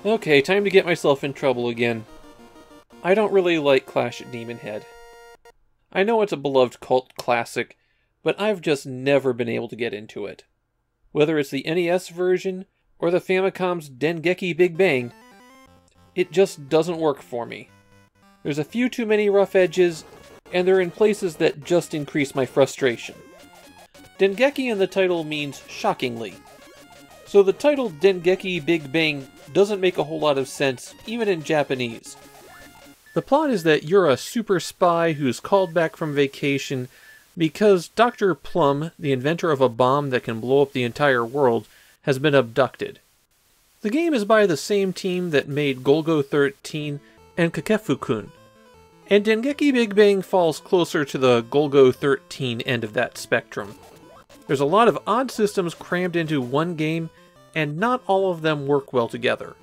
Okay, time to get myself in trouble again. I don't really like Clash at Demonhead. I know it's a beloved cult classic, but I've just never been able to get into it. Whether it's the NES version or the Famicom's Dengeki Big Bang, it just doesn't work for me. There's a few too many rough edges, and they're in places that just increase my frustration. Dengeki in the title means shockingly, so the title Dengeki Big Bang doesn't make a whole lot of sense, even in Japanese. The plot is that you're a super spy who's called back from vacation because Dr. Plum, the inventor of a bomb that can blow up the entire world, has been abducted. The game is by the same team that made Golgo 13 and Kakefukun, and Dengeki Big Bang falls closer to the Golgo 13 end of that spectrum. There's a lot of odd systems crammed into one game, and not all of them work well together.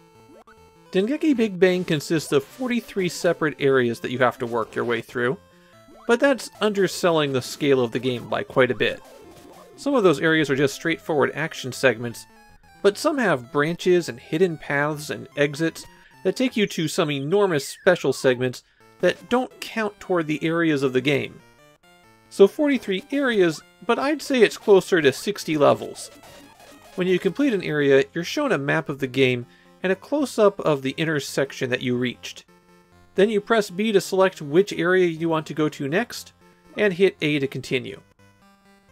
Dengeki Big Bang consists of 43 separate areas that you have to work your way through, but that's underselling the scale of the game by quite a bit. Some of those areas are just straightforward action segments, but some have branches and hidden paths and exits that take you to some enormous special segments that don't count toward the areas of the game. So 43 areas, but I'd say it's closer to 60 levels. When you complete an area, you're shown a map of the game and a close-up of the intersection that you reached. Then you press B to select which area you want to go to next, and hit A to continue.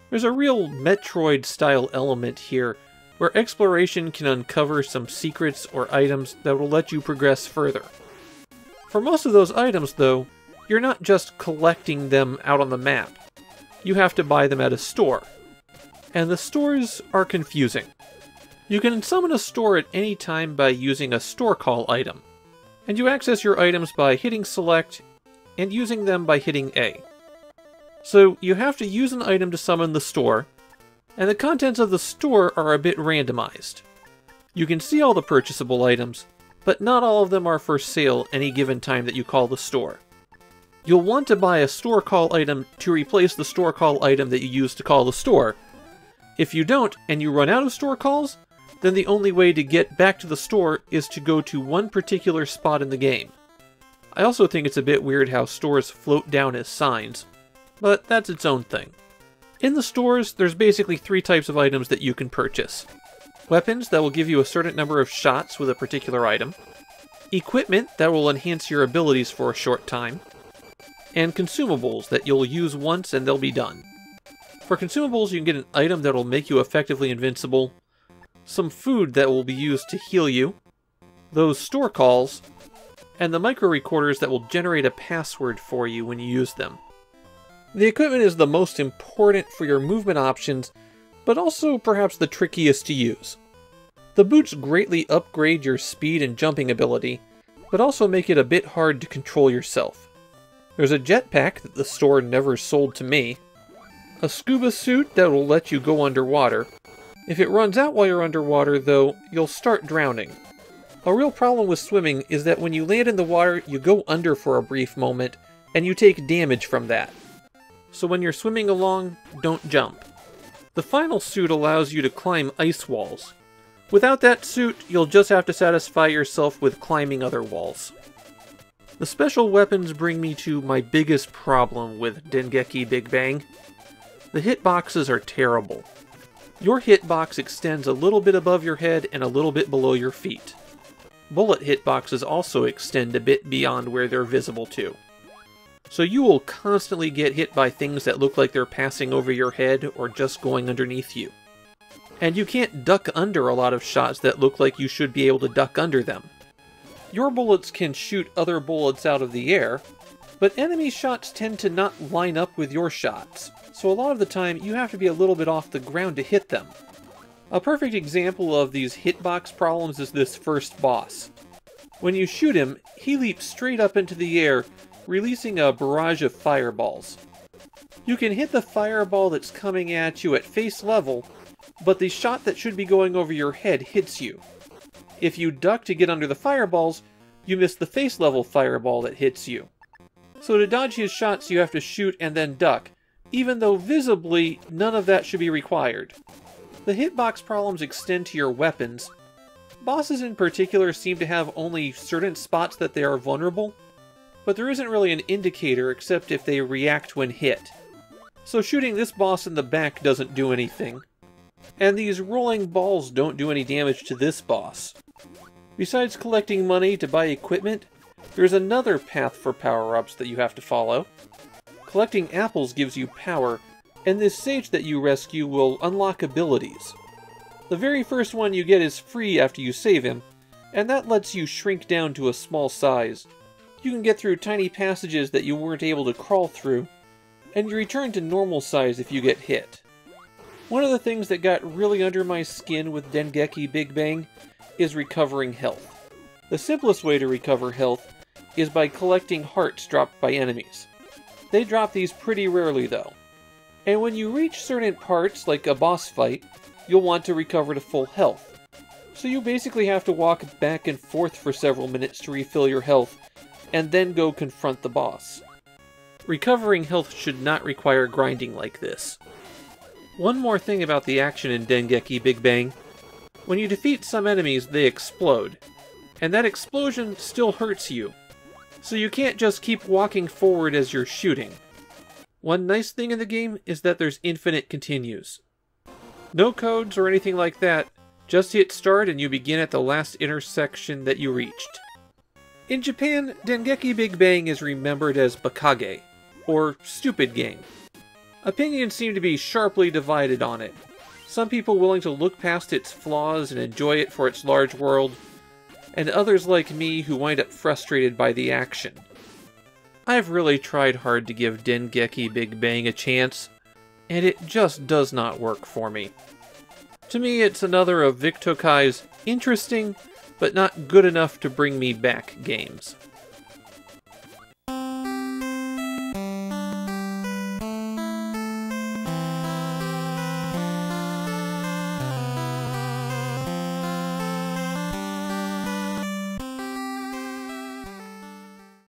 There's a real Metroid-style element here, where exploration can uncover some secrets or items that will let you progress further. For most of those items, though, you're not just collecting them out on the map. You have to buy them at a store. And the stores are confusing. You can summon a store at any time by using a store call item, and you access your items by hitting select and using them by hitting A. So you have to use an item to summon the store, and the contents of the store are a bit randomized. You can see all the purchasable items, but not all of them are for sale any given time that you call the store. You'll want to buy a store call item to replace the store call item that you used to call the store. If you don't, and you run out of store calls, then the only way to get back to the store is to go to one particular spot in the game. I also think it's a bit weird how stores float down as signs, but that's its own thing. In the stores, there's basically 3 types of items that you can purchase. Weapons that will give you a certain number of shots with a particular item, equipment that will enhance your abilities for a short time, and consumables that you'll use once and they'll be done. For consumables, you can get an item that will make you effectively invincible, some food that will be used to heal you, those store calls, and the micro recorders that will generate a password for you when you use them. The equipment is the most important for your movement options, but also perhaps the trickiest to use. The boots greatly upgrade your speed and jumping ability, but also make it a bit hard to control yourself. There's a jetpack that the store never sold to me, a scuba suit that will let you go underwater. If it runs out while you're underwater, though, you'll start drowning. A real problem with swimming is that when you land in the water, you go under for a brief moment, and you take damage from that. So when you're swimming along, don't jump. The final suit allows you to climb ice walls. Without that suit, you'll just have to satisfy yourself with climbing other walls. The special weapons bring me to my biggest problem with Dengeki Big Bang. The hitboxes are terrible. Your hitbox extends a little bit above your head and a little bit below your feet. Bullet hitboxes also extend a bit beyond where they're visible to. So you will constantly get hit by things that look like they're passing over your head or just going underneath you. And you can't duck under a lot of shots that look like you should be able to duck under them. Your bullets can shoot other bullets out of the air, but enemy shots tend to not line up with your shots, so a lot of the time you have to be a little bit off the ground to hit them. A perfect example of these hitbox problems is this first boss. When you shoot him, he leaps straight up into the air, releasing a barrage of fireballs. You can hit the fireball that's coming at you at face level, but the shot that should be going over your head hits you. If you duck to get under the fireballs, you miss the face level fireball that hits you. So to dodge his shots you have to shoot and then duck, even though visibly none of that should be required. The hitbox problems extend to your weapons, Bosses in particular seem to have only certain spots that they are vulnerable, but there isn't really an indicator except if they react when hit. So shooting this boss in the back doesn't do anything. And these rolling balls don't do any damage to this boss. Besides collecting money to buy equipment, there's another path for power-ups that you have to follow. Collecting apples gives you power, and this sage that you rescue will unlock abilities. The very first one you get is free after you save him, and that lets you shrink down to a small size. You can get through tiny passages that you weren't able to crawl through, and you return to normal size if you get hit. One of the things that got really under my skin with Dengeki Big Bang is recovering health. The simplest way to recover health is by collecting hearts dropped by enemies. They drop these pretty rarely though. And when you reach certain parts, like a boss fight, you'll want to recover to full health. So you basically have to walk back and forth for several minutes to refill your health, and then go confront the boss. Recovering health should not require grinding like this. One more thing about the action in Dengeki Big Bang. When you defeat some enemies, they explode. And that explosion still hurts you. So you can't just keep walking forward as you're shooting. One nice thing in the game is that there's infinite continues. No codes or anything like that, just hit start and you begin at the last intersection that you reached. In Japan, Dengeki Big Bang is remembered as Bakage, or stupid game. Opinions seem to be sharply divided on it. Some people willing to look past its flaws and enjoy it for its large world, and others like me who wind up frustrated by the action. I've really tried hard to give Dengeki Big Bang a chance, and it just does not work for me. To me, it's another of Vic Tokai's interesting, but not good enough to bring me back games.